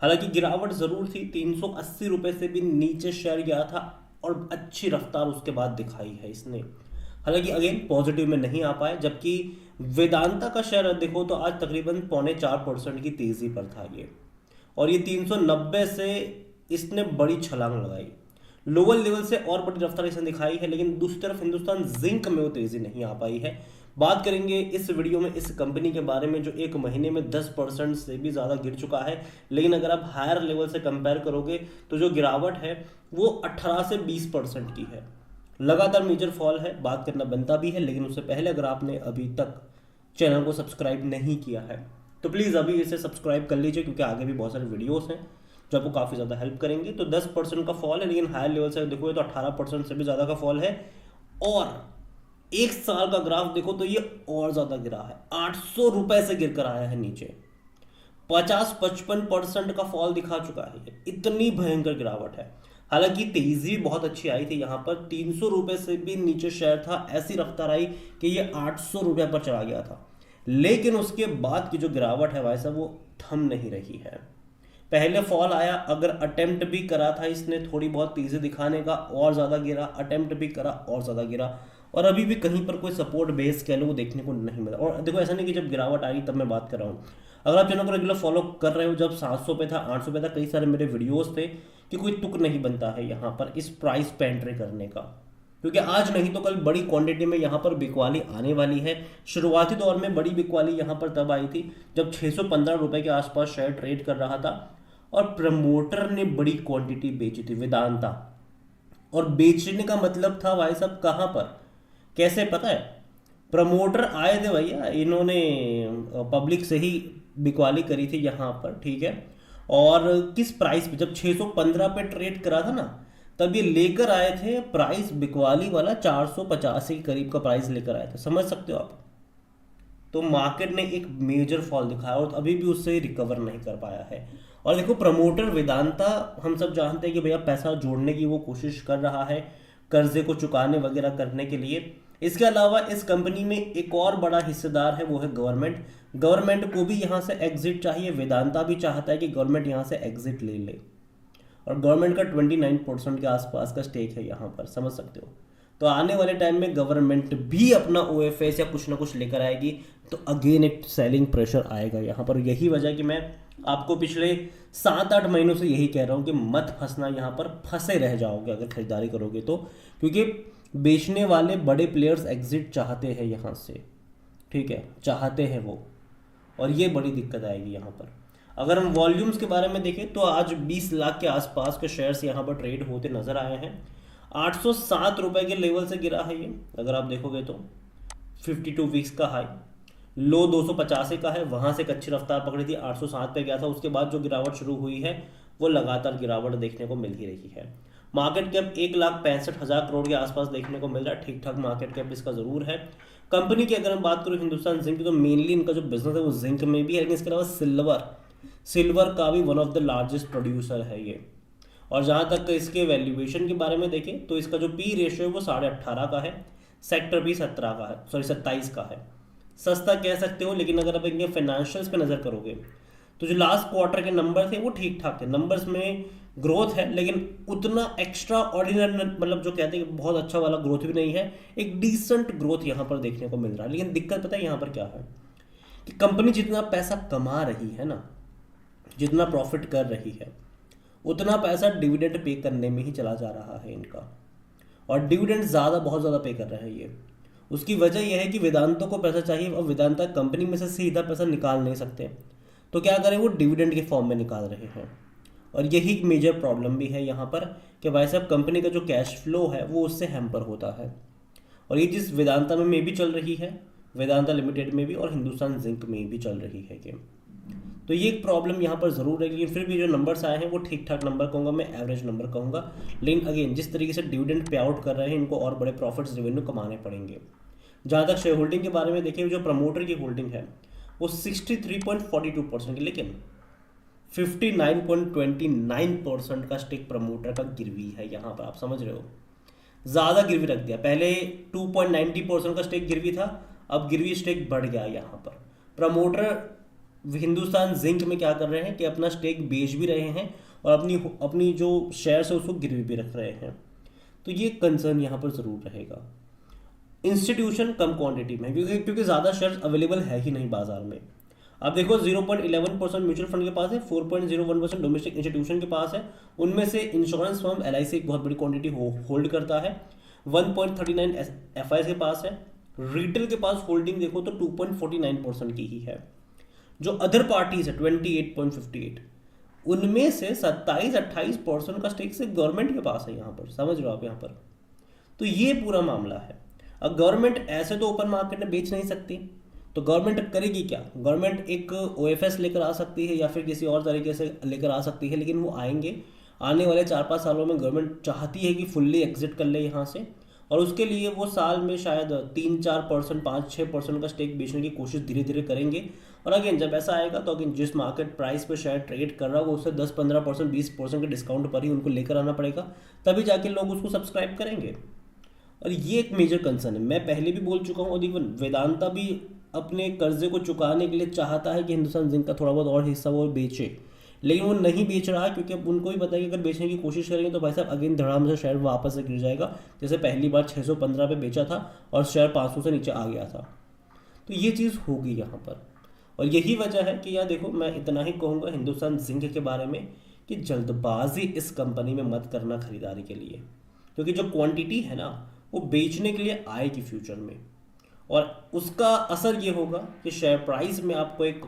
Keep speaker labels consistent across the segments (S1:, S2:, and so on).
S1: हालांकि गिरावट जरूर थी, 380 रुपये से भी नीचे शेयर गया था और अच्छी रफ्तार उसके बाद दिखाई है इसने। हालांकि अगेन पॉजिटिव में नहीं आ पाए, जबकि वेदांता का शेयर देखो तो आज तकरीबन 0.4% की तेजी पर था ये। और ये 390 से इसने बड़ी छलांग लगाई, लोअर लेवल से और बड़ी रफ्तार इसने दिखाई है, लेकिन दूसरी तरफ हिंदुस्तान जिंक में वो तेजी नहीं आ पाई है। बात करेंगे इस वीडियो में इस कंपनी के बारे में जो एक महीने में 10% से भी ज़्यादा गिर चुका है, लेकिन अगर आप हायर लेवल से कंपेयर करोगे तो जो गिरावट है वो 18 से 20% की है। लगातार मेजर फॉल है, बात करना बनता भी है, लेकिन उससे पहले अगर आपने अभी तक चैनल को सब्सक्राइब नहीं किया है तो प्लीज़ अभी इसे सब्सक्राइब कर लीजिए, क्योंकि आगे भी बहुत सारे वीडियोस हैं जो आपको काफ़ी ज़्यादा हेल्प करेंगे। तो 10% का फॉल है, लेकिन हायर लेवल से देखोगे तो 18% से भी ज़्यादा का फॉल है। और एक साल का ग्राफ देखो तो ये और ज़्यादा गिरा है, 800 रुपये से गिर कर आया है नीचे, 50-55% का फॉल दिखा चुका है ये, इतनी भयंकर गिरावट है। हालांकि तेजी बहुत अच्छी आई थी, यहाँ पर 300 रुपये से भी नीचे शेयर था, ऐसी रफ्तार आई कि ये 800 रुपये पर चला गया था। लेकिन उसके बाद की जो गिरावट है भाई साहब वो थम नहीं रही है। पहले फॉल आया, अगर अटेम्प्ट भी करा था इसने थोड़ी बहुत तेजी दिखाने का, और ज़्यादा गिरा, अटेम्प्ट भी करा और ज़्यादा गिरा, और अभी भी कहीं पर कोई सपोर्ट बेस कह लो वो देखने को नहीं मिला। और देखो ऐसा नहीं कि जब गिरावट आई तब मैं बात कर रहा हूँ, अगर आप चैनल को रेगुलर फॉलो कर रहे हो, जब 700 पे था, 800 पे था, कई सारे मेरे वीडियोस थे कि कोई तुक नहीं बनता है यहाँ पर इस प्राइस पे एंट्री करने का, क्योंकि आज नहीं तो कल बड़ी क्वांटिटी में यहाँ पर बिकवाली आने वाली है। शुरुआती दौर में बड़ी बिकवाली यहाँ पर तब आई थी जब 615 रुपये के आसपास शेयर ट्रेड कर रहा था और प्रमोटर ने बड़ी क्वांटिटी बेची थी वेदांता। और बेचने का मतलब था भाई साहब कहाँ पर, कैसे पता है, प्रमोटर आए थे भैया, इन्होंने पब्लिक से ही बिकवाली करी थी यहाँ पर, ठीक है। और किस प्राइस पे, जब 615 पे ट्रेड करा था ना, तब ये लेकर आए थे प्राइस बिकवाली वाला 450 के करीब का प्राइस लेकर आए थे, समझ सकते हो आप। तो मार्केट ने एक मेजर फॉल दिखाया और अभी भी उससे रिकवर नहीं कर पाया है। और देखो प्रमोटर वेदांता, हम सब जानते हैं कि भैया पैसा जोड़ने की वो कोशिश कर रहा है, कर्जे को चुकाने वगैरह करने के लिए। इसके अलावा इस कंपनी में एक और बड़ा हिस्सेदार है, वो है गवर्नमेंट। गवर्नमेंट को भी यहाँ से एग्जिट चाहिए, वेदांता भी चाहता है कि गवर्नमेंट यहाँ से एग्जिट ले ले, और गवर्नमेंट का 29% के आसपास का स्टेक है यहाँ पर, समझ सकते हो। तो आने वाले टाइम में गवर्नमेंट भी अपना ओएफएस या कुछ ना कुछ लेकर आएगी, तो अगेन एक सेलिंग प्रेशर आएगा यहाँ पर। यही वजह कि मैं आपको पिछले 7-8 महीनों से यही कह रहा हूँ कि मत फंसना, यहाँ पर फंसे रह जाओगे अगर खरीदारी करोगे तो, क्योंकि बेचने वाले बड़े प्लेयर्स एग्जिट चाहते हैं यहाँ से, ठीक है, चाहते हैं वो, और ये बड़ी दिक्कत आएगी यहाँ पर। अगर हम वॉल्यूम्स के बारे में देखें तो आज 20 लाख के आसपास के शेयर्स यहाँ पर ट्रेड होते नजर आए हैं। 807 रुपये के लेवल से गिरा है ये, अगर आप देखोगे तो 52 वीक्स का हाई, लो 285 का है, वहाँ से एक अच्छी रफ्तार पकड़ी थी, 807 पे गया था। उसके बाद जो गिरावट शुरू हुई है वो लगातार गिरावट देखने को मिल ही रही है। मार्केट कैप 1,65,000 करोड़ के आसपास देखने को मिल रहा है, ठीक ठाक मार्केट कैप इसका ज़रूर है। कंपनी की अगर हम बात करूँ हिंदुस्तान जिंक की, तो मेनली इनका जो बिजनेस है वो जिंक में भी है, लेकिन इसके अलावा सिल्वर का भी one of the largest producer है ये। और जहाँ तक इसके वैल्यूएशन के बारे में देखें तो इसका जो पी रेशियो है वो 18.5 का है, सेक्टर भी 17 का है, सॉरी 27 का है। सस्ता कह सकते हो, लेकिन अगर आप इनके फाइनेंशियल्स पे नज़र करोगे तो जो लास्ट क्वार्टर के नंबर थे वो ठीक ठाक थे, नंबर्स में ग्रोथ है, लेकिन उतना एक्स्ट्रा ऑर्डिनरी, मतलब जो कहते हैं बहुत अच्छा वाला ग्रोथ भी नहीं है, एक डिसेंट ग्रोथ यहाँ पर देखने को मिल रहा है। लेकिन दिक्कत पता है यहाँ पर क्या है कि कंपनी जितना पैसा कमा रही है ना, जितना प्रॉफिट कर रही है, उतना पैसा डिविडेंड पे करने में ही चला जा रहा है इनका, और डिविडेंड ज़्यादा, बहुत ज़्यादा पे कर रहे हैं ये। उसकी वजह यह है कि वेदांता को पैसा चाहिए, और वेदांता कंपनी में से सीधा पैसा निकाल नहीं सकते, तो क्या करें, वो डिविडेंड के फॉर्म में निकाल रहे हैं। और यही एक मेजर प्रॉब्लम भी है यहाँ पर कि भाई साहब कंपनी का जो कैश फ्लो है वो उससे हैम्पर होता है, और ये चीज़ वेदांता में भी चल रही है, वेदांता लिमिटेड में भी, और हिंदुस्तान जिंक में भी चल रही है कि तो ये एक प्रॉब्लम यहाँ पर ज़रूर है। लेकिन फिर भी जो नंबर्स आए हैं वो ठीक ठाक नंबर कहूँगा मैं, एवरेज नंबर कहूँगा। लेकिन अगेन जिस तरीके से डिविडेंड पे आउट कर रहे हैं, इनको और बड़े प्रॉफिट्स रेवेन्यू कमाने पड़ेंगे। जहाँ तक शेयर होल्डिंग के बारे में देखें, जो प्रमोटर की होल्डिंग है वो 63.42% की, लेकिन 59.29% का स्टेक प्रमोटर का गिरवी है यहाँ पर, आप समझ रहे हो, ज़्यादा गिरवी रख दिया। पहले 2.90% का स्टेक गिरवी था, अब गिरवी स्टेक बढ़ गया यहाँ पर। प्रमोटर हिंदुस्तान जिंक में क्या कर रहे हैं कि अपना स्टेक बेच भी रहे हैं और अपनी अपनी जो शेयर्स है उसको गिरवी भी रख रहे हैं। तो ये कंसर्न यहाँ पर ज़रूर रहेगा। इंस्टीट्यूशन कम क्वांटिटी में, क्योंकि ज़्यादा शेयर्स अवेलेबल है ही नहीं बाजार में। अब देखो 0.11% म्यूचुअल फंड के पास है, 4.01% डोमेस्टिक इंस्टीट्यूशन के पास है। उनमें से इंश्योरेंस फर्म LIC एक बहुत बड़ी क्वांटिटी होल्ड करता है, 1.39 FIs के पास है। रिटेल के पास होल्डिंग देखो तो 2.49% की ही है। जो अदर पार्टीज है 28.58, उनमें से 27-28% का स्टेक से गवर्नमेंट के पास है। यहाँ पर समझ रहे हो आप यहाँ पर। तो ये पूरा मामला है। अब गवर्नमेंट ऐसे तो ओपन मार्केट में बेच नहीं सकती, तो गवर्नमेंट करेगी क्या? गवर्नमेंट एक OFS लेकर आ सकती है या फिर किसी और तरीके से लेकर आ सकती है, लेकिन वो आएंगे आने वाले 4-5 सालों में। गवर्नमेंट चाहती है कि फुल्ली एग्जिट कर ले यहाँ से, और उसके लिए वो साल में शायद 3-4%, 5-6% का स्टेक बेचने की कोशिश धीरे धीरे करेंगे। और अगेन जब ऐसा आएगा तो अगेन जिस मार्केट प्राइस पे शेयर ट्रेड कर रहा होगा उससे 10-15%, 20% के डिस्काउंट पर ही उनको लेकर आना पड़ेगा, तभी जाके लोग उसको सब्सक्राइब करेंगे। और ये एक मेजर कंसर्न है। मैं पहले भी बोल चुका हूँ, और इवन वेदांता भी अपने कर्जे को चुकाने के लिए चाहता है कि हिंदुस्तान जिंक का थोड़ा बहुत और हिस्सा वो बेचे, लेकिन वो नहीं बेच रहा है, क्योंकि अब उनको भी पता है कि अगर बेचने की कोशिश करेंगे तो भाई साहब अगेन धड़ाम से शेयर वापस से गिर जाएगा। जैसे पहली बार 615 पे बेचा था और शेयर 500 से नीचे आ गया था। तो ये चीज़ होगी यहाँ पर, और यही वजह है कि यार देखो, मैं इतना ही कहूँगा हिंदुस्तान जिंक के बारे में कि जल्दबाजी इस कंपनी में मत करना खरीदारी के लिए, क्योंकि जो क्वांटिटी है ना वो बेचने के लिए आएगी फ्यूचर में, और उसका असर ये होगा कि शेयर प्राइस में आपको एक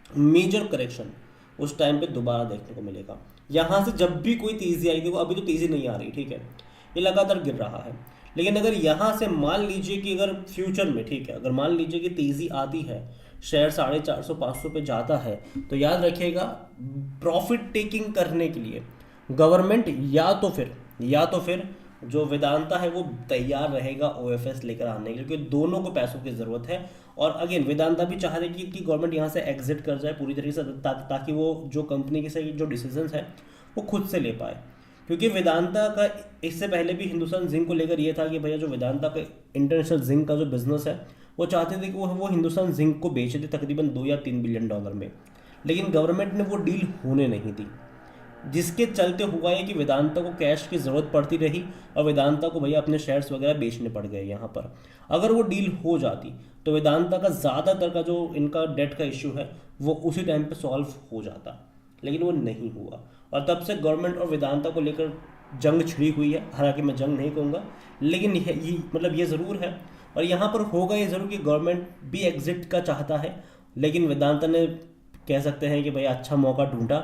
S1: मेजर करेक्शन उस टाइम पे दोबारा देखने को मिलेगा। यहाँ से जब भी कोई तेज़ी आई, देखो अभी तो तेज़ी नहीं आ रही, ठीक है, ये लगातार गिर रहा है, लेकिन अगर यहाँ से मान लीजिए कि अगर फ्यूचर में, ठीक है, अगर मान लीजिए कि तेज़ी आती है, शेयर 450-500 पे जाता है, तो याद रखिएगा प्रॉफिट टेकिंग करने के लिए गवर्नमेंट या तो फिर जो वेदांता है वो तैयार रहेगा OFS लेकर आने के लिए, क्योंकि दोनों को पैसों की ज़रूरत है। और अगेन वेदांता भी चाह रही कि गवर्नमेंट यहाँ से एग्जिट कर जाए पूरी तरीके से, ताकि वो जो कंपनी के सही जो डिसीजंस हैं वो खुद से ले पाए। क्योंकि वेदांता का इससे पहले भी हिंदुस्तान जिंक को लेकर ये था कि भैया जो वेदांता का इंटरनेशनल जिंक का जो बिजनेस है वो चाहते थे कि वो हिंदुस्तान जिंक को बेचे थे तकरीबन $2 या $3 बिलियन में, लेकिन गवर्नमेंट ने वो डील होने नहीं दी, जिसके चलते हुआ है कि वेदांता को कैश की ज़रूरत पड़ती रही और वेदांता को भैया अपने शेयर्स वगैरह बेचने पड़ गए यहाँ पर। अगर वो डील हो जाती तो वेदांता का ज़्यादातर का जो इनका डेट का इशू है वो उसी टाइम पे सॉल्व हो जाता, लेकिन वो नहीं हुआ, और तब से गवर्नमेंट और वेदांता को लेकर जंग छिड़ी हुई है। हालांकि मैं जंग नहीं कहूँगा, लेकिन ये मतलब ये ज़रूर है, और यहाँ पर होगा ये ज़रूर कि गवर्नमेंट भी एग्जिट का चाहता है, लेकिन वेदांता ने कह सकते हैं कि भैया अच्छा मौका ढूंढा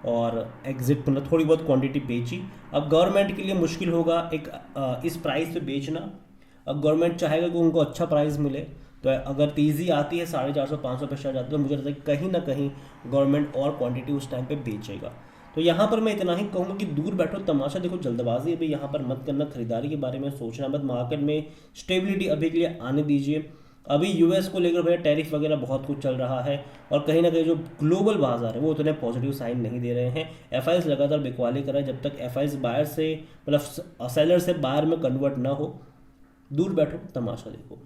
S1: और एग्जिट मतलब थोड़ी बहुत क्वांटिटी बेची। अब गवर्नमेंट के लिए मुश्किल होगा एक इस प्राइस पे बेचना। अब गवर्नमेंट चाहेगा कि उनको अच्छा प्राइस मिले, तो अगर तेज़ी आती है 450-500 पे शेयर जाती है, तो मुझे लगता है कहीं ना कहीं गवर्नमेंट और क्वांटिटी उस टाइम पे बेचेगा। तो यहाँ पर मैं इतना ही कहूँगा कि दूर बैठो तमाशा देखो, जल्दबाजी अभी यहाँ पर मत करना, खरीदारी के बारे में सोचना मत, मार्केट में स्टेबिलिटी अभी के लिए आने दीजिए। अभी US को लेकर भैया टैरिफ वगैरह बहुत कुछ चल रहा है, और कहीं ना कहीं जो ग्लोबल बाजार है वो उतने पॉजिटिव साइन नहीं दे रहे हैं। FIs लगातार बिकवाली कर रहा है, जब तक FIs बायर से मतलब सेलर से बायर में कन्वर्ट ना हो, दूर बैठो तमाशा देखो।